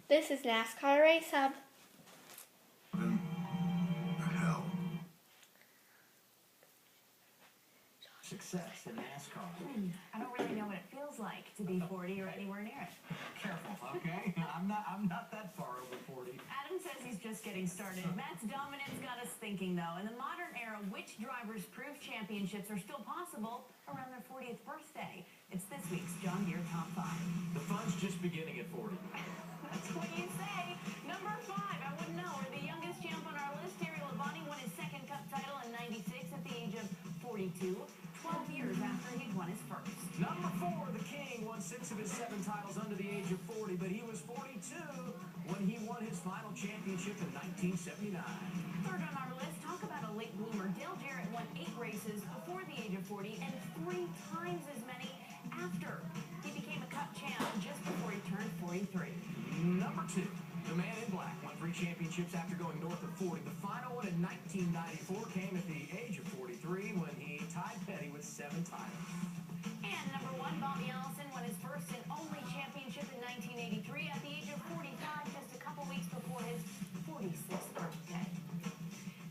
This is NASCAR Race Hub. Hell. Success in NASCAR. I don't really know what it feels like to be 40 or anywhere near it. Careful, okay? I'm not that far over 40. Adam says he's just getting started. Matt's dominance got us thinking, though. In the modern era, which drivers prove championships are still possible around their 40th birthday? It's this week's John Deere Top 5. The fun's just beginning at 40. That's what you say. Number 5, I wouldn't know. Or the youngest champ on our list, Terry Labonte, won his second Cup title in '96 at the age of 42. 12 years after he'd won his first. Number 4, the King, won 6 of his 7 titles under the age of 40, but he was 42 when he won his final championship in 1979. Third on our list, talk about a late bloomer. Dale Jarrett won 8 races before the age of 40 and 3 times as many after. He became a Cup champ just before he turned 43. Number 2, the Man in Black, won 3 championships after going north of 40. The final one in 1994 came at the age of 43 when he tied Petty with 7 titles. And number 1, Bobby Allison won his first and only championship in 1983 at the age of 45, just a couple weeks before his 46th birthday.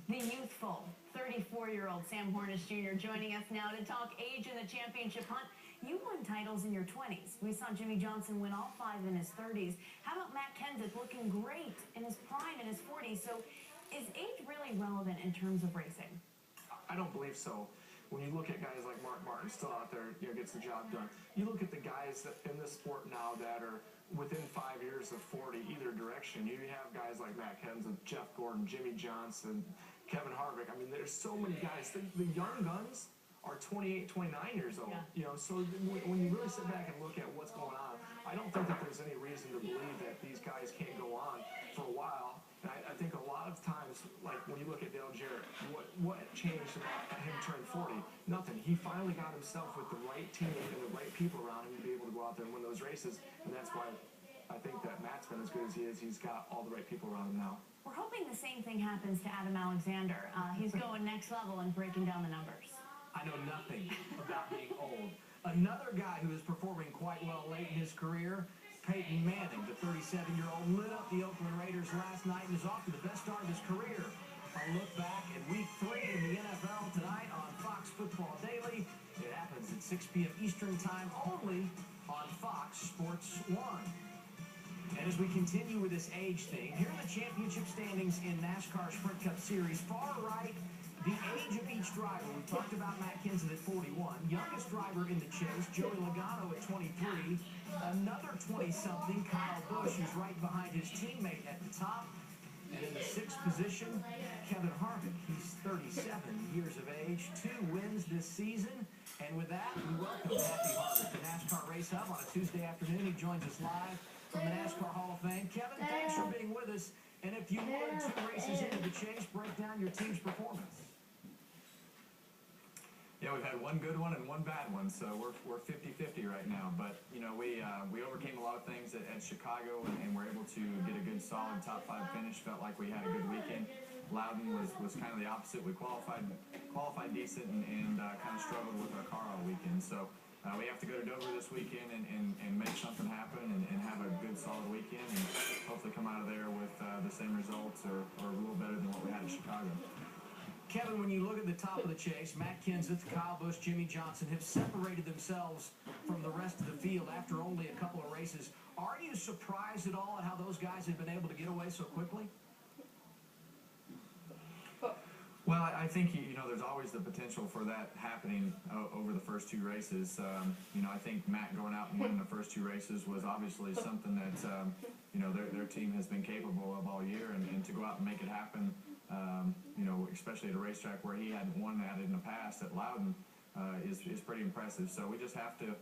The youthful 34-year-old Sam Hornish Jr. joining us now to talk age in the championship hunt. You won titles in your 20s. We saw Jimmie Johnson win all 5 in his 30s. How about Matt Kenseth looking great in his prime in his 40s? So is age really relevant in terms of racing? I don't believe so. When you look at guys like Mark Martin still out there, gets the job done. You look at the guys that in this sport now that are within 5 years of 40, either direction. You have guys like Matt Kenseth, Jeff Gordon, Jimmie Johnson, Kevin Harvick. I mean, there's so many guys. The young guns are 28, 29 years old. Yeah. So when you really sit back and look at what's going on, I don't think that there's any reason to believe that these guys can't go on for a while. And I think a lot of times, like when you look at Dale Jarrett, what changed about him turning 40? Nothing. He finally got himself with the right team and the right people around him to be able to go out there and win those races. And that's why I think that Matt's been as good as he is. He's got all the right people around him now. We're hoping the same thing happens to Adam Alexander. He's going next level and breaking down the numbers. I know nothing about being old. Another guy who is performing quite well late in his career, Peyton Manning, the 37-year-old, lit up the Oakland Raiders last night and is off to the best start of his career. A look back at Week 3 in the NFL tonight on Fox Football Daily. It happens at 6 p.m. Eastern Time only on Fox Sports 1. And as we continue with this age thing, here are the championship standings in NASCAR Sprint Cup Series. Far right, the age of each driver. We talked about Matt Kenseth at 41. Youngest driver in the chase, Joey Logano at 23. Another 20-something, Kyle Busch, who's right behind his teammate at the top. And in the 6th position, Kevin Harvick. He's 37 years of age, 2 wins this season. And with that, we welcome Matthew Harvick to NASCAR Race Hub on a Tuesday afternoon. He joins us live from the NASCAR Hall of Fame. Kevin, thanks for being with us. And if you would, 2 races into the chase, break down your team's performance. Yeah, we've had one good one and one bad one, so we're 50-50 right now. But we overcame a lot of things at Chicago and were able to get a good, solid top 5 finish. Felt like we had a good weekend. Loudon was kind of the opposite. We qualified decent and kind of struggled with our car all weekend. So we have to go to Dover this weekend and make something happen and have a good, solid weekend and hopefully come out of there with the same results or a little better than what we had in Chicago. Kevin, when you look at the top of the chase, Matt Kenseth, Kyle Busch, Jimmie Johnson have separated themselves from the rest of the field after only a couple of races. Are you surprised at all at how those guys have been able to get away so quickly? Well, I think, there's always the potential for that happening over the first 2 races. I think Matt going out and winning the first 2 races was obviously something that, their team has been capable of all year. And to go out and make it happen, especially at a racetrack where he hadn't won that in the past at Loudon, is pretty impressive. So we just have to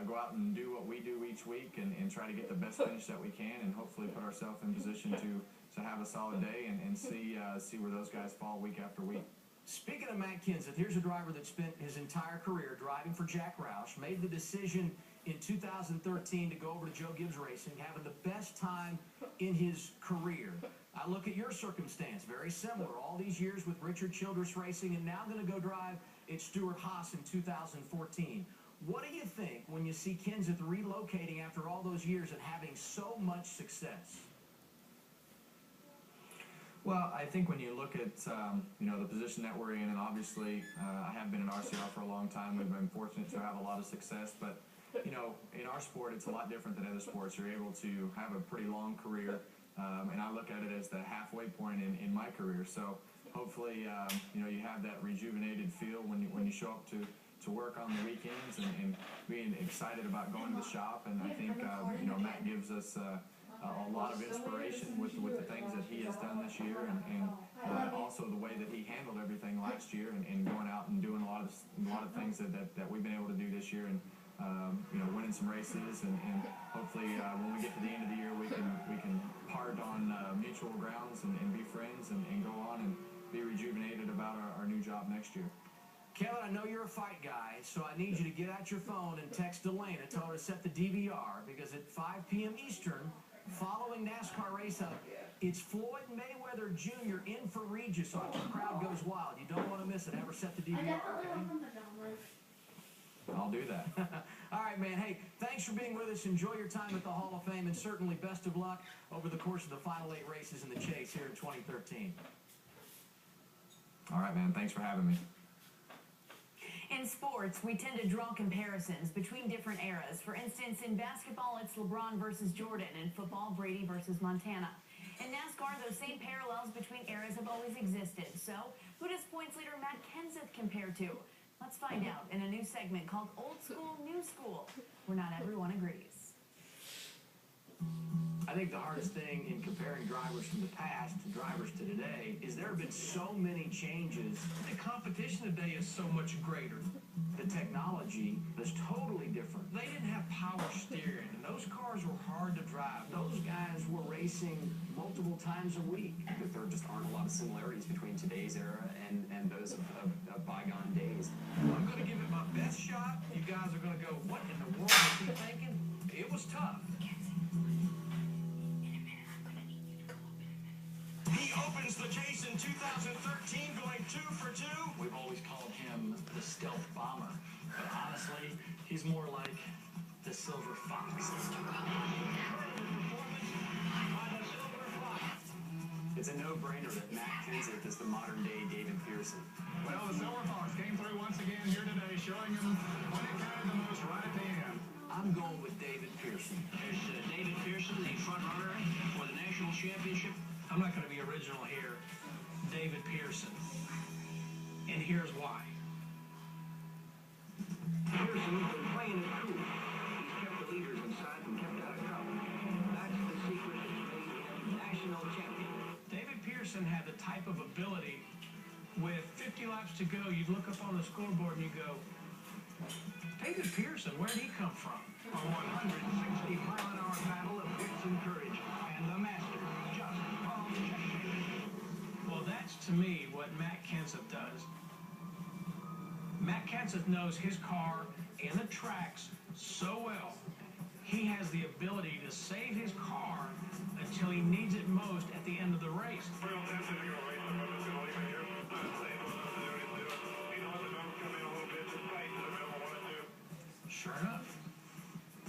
go out and do what we do each week and try to get the best finish that we can and hopefully put ourselves in position to have a solid day and see where those guys fall week after week. Speaking of Matt Kenseth, here's a driver that spent his entire career driving for Jack Roush, made the decision in 2013 to go over to Joe Gibbs Racing, having the best time in his career. I look at your circumstance, very similar. All these years with Richard Childress Racing and now going to go drive at Stewart-Haas in 2014. What do you think when you see Kenseth relocating after all those years and having so much success? Well, I think when you look at the position that we're in, and obviously I have been at RCR for a long time. We've been fortunate to have a lot of success, but in our sport, it's a lot different than other sports. You're able to have a pretty long career, and I look at it as the halfway point in my career. So hopefully, you have that rejuvenated feel when you show up to work on the weekends and being excited about going to the shop. And I think Matt gives us a lot of inspiration with the things that he has done this year, and also the way that he handled everything last year, and going out and doing a lot of things that we've been able to do this year, and winning some races, and hopefully when we get to the end of the year we can part on mutual grounds and be friends and go on and be rejuvenated about our new job next year. Kevin, I know you're a fight guy, so I need you to get out your phone and text Elena, tell her to set the DVR, because at 5 p.m. Eastern, following NASCAR race up, it's Floyd Mayweather Jr. in for Regis on. The crowd goes wild. You don't want to miss it. Have her set the DVR, okay? I'll do that. All right, man. Hey, thanks for being with us. Enjoy your time at the Hall of Fame, and certainly best of luck over the course of the final 8 races in the chase here in 2013. All right, man. Thanks for having me. In sports, we tend to draw comparisons between different eras. For instance, in basketball, it's LeBron versus Jordan. In football, Brady versus Montana. In NASCAR, those same parallels between eras have always existed. So, who does points leader Matt Kenseth compare to? Let's find out in a new segment called Old School, New School, where not everyone agrees. I think the hardest thing in comparing drivers from the past to drivers to today is there have been so many changes. The competition today is so much greater. The technology is totally different. They didn't have power steering, and those cars were hard to drive. Those guys were racing multiple times a week. There just aren't a lot of similarities between today's era and those of bygone days. I'm going to give it my best shot. You guys are going to go, what in the world was he thinking? It was tough. He opens the chase in 2013, going 2 for 2. We've always called him the stealth bomber, but honestly, he's more like the silver fox. It's a no-brainer that Matt Kenseth is the modern-day David Pearson. Well, the Silver Fox came through once again here today, showing him when it counted the most right at the end. I'm going with David Pearson. There's David Pearson, the front runner for the national championship. I'm not going to be original here. David Pearson. And here's why. Pearson's been playing it cool. He's kept the leaders inside and kept out of trouble. That's the secret that made him national champion. David Pearson had the type of ability with 50 laps to go, you'd look up on the scoreboard and you go, David Pearson, where did he come from? A 160-mile-an-hour battle of wits and courage. And the master, Justin Paul Cheshire. Well, that's to me what Matt Kenseth does. Matt Kenseth knows his car and the tracks so well. He has the ability to save his car until he needs it most at the end of the race. Sure enough.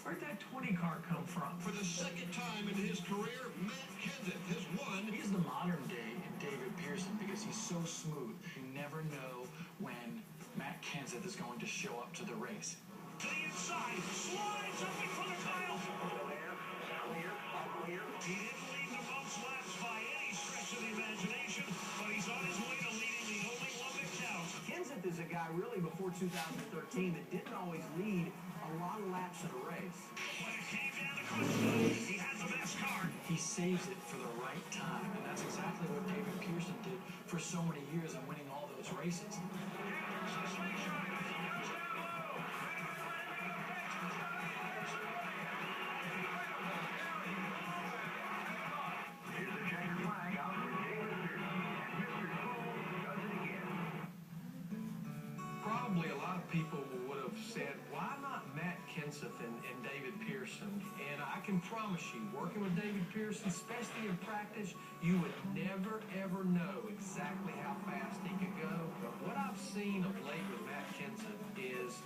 Where'd that 20 car come from? For the second time in his career, Matt Kenseth has won. He's the modern day David Pearson because he's so smooth. You never know when Matt Kenseth is going to show up to the race. To the inside, slides up in front of Kyle. He didn't lead the most laps by any stretch of the imagination, but he's on his way to leading the only one that counts. Kenseth is a guy really before 2013 that didn't always lead a lot of laps in a race. When it came down to crunch, he had the best car. He saves it for the right time, and that's exactly what David Pearson did for so many years and winning all those races. Here's the checkered flag out for David Pearson, and Mr. Cole does it again. Probably a lot of people would have said, why not Matt Kenseth and David Pearson? And I can promise you, working with David Pearson, especially in practice, you would never, ever know exactly how fast he could go. But what I've seen of late with Matt Kenseth is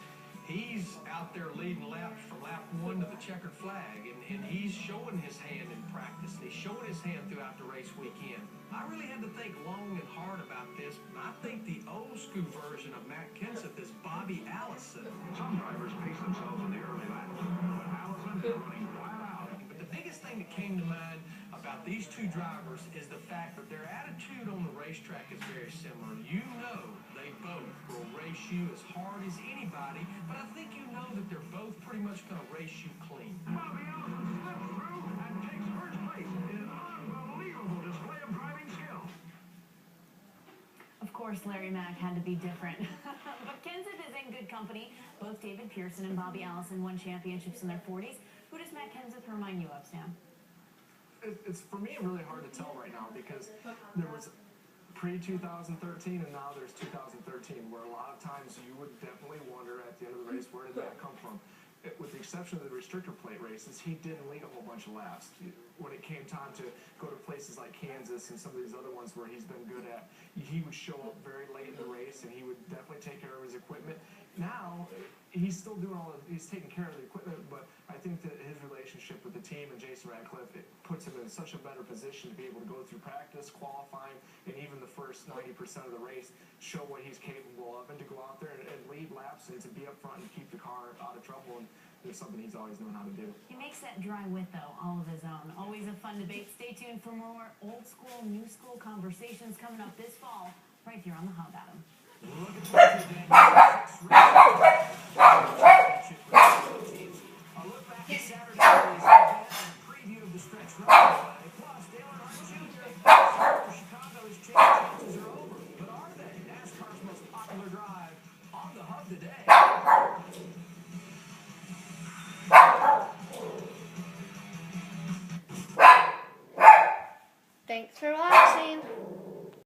he's out there leading laps from lap 1 to the checkered flag, and he's showing showing his hand in practice, and he's showing his hand throughout the race weekend. I really had to think long and hard about this, but I think the old school version of Matt Kenseth is Bobby Allison. Some drivers pace themselves in the early laps, but Allison is running flat out. But the biggest thing that came to mind about these two drivers is the fact that their attitude on the racetrack is very similar. You know they both will race you as hard as anybody, but I think you know that they're both pretty much going to race you clean. Bobby Allison slips through and takes first place in an unbelievable display of driving skill. Of course, Larry Mack had to be different. But Kenseth is in good company. Both David Pearson and Bobby Allison won championships in their 40s. Who does Matt Kenseth remind you of, Sam? It's for me really hard to tell right now because there was pre-2013 and now there's 2013, where a lot of times you would definitely wonder at the end of the race, where did that come from? With the exception of the restrictor plate races, he didn't lead a whole bunch of laps. When it came time to go to places like Kansas and some of these other ones where he's been good at, he would show up very late in the race and he would definitely take care of his equipment. Now, he's still doing he's taking care of the equipment, but I think that his relationship with the team and Jason Radcliffe, it puts him in such a better position to be able to go through practice, qualifying, and even the first 90% of the race, show what he's capable of, and to go out there and lead laps and to be up front and keep the car out of trouble. And it's something he's always known how to do. He makes that dry wit, though, all of his own. Always a fun debate. Stay tuned for more old school, new school conversations coming up this fall, right here on the Hub, Adam. Look at a look back at Saturday's event and a preview of the stretch run. Plus, Dale Earnhardt Jr. Chicago's chances are over. But are they? NASCAR's most popular drive on the Hub today. Thanks for watching.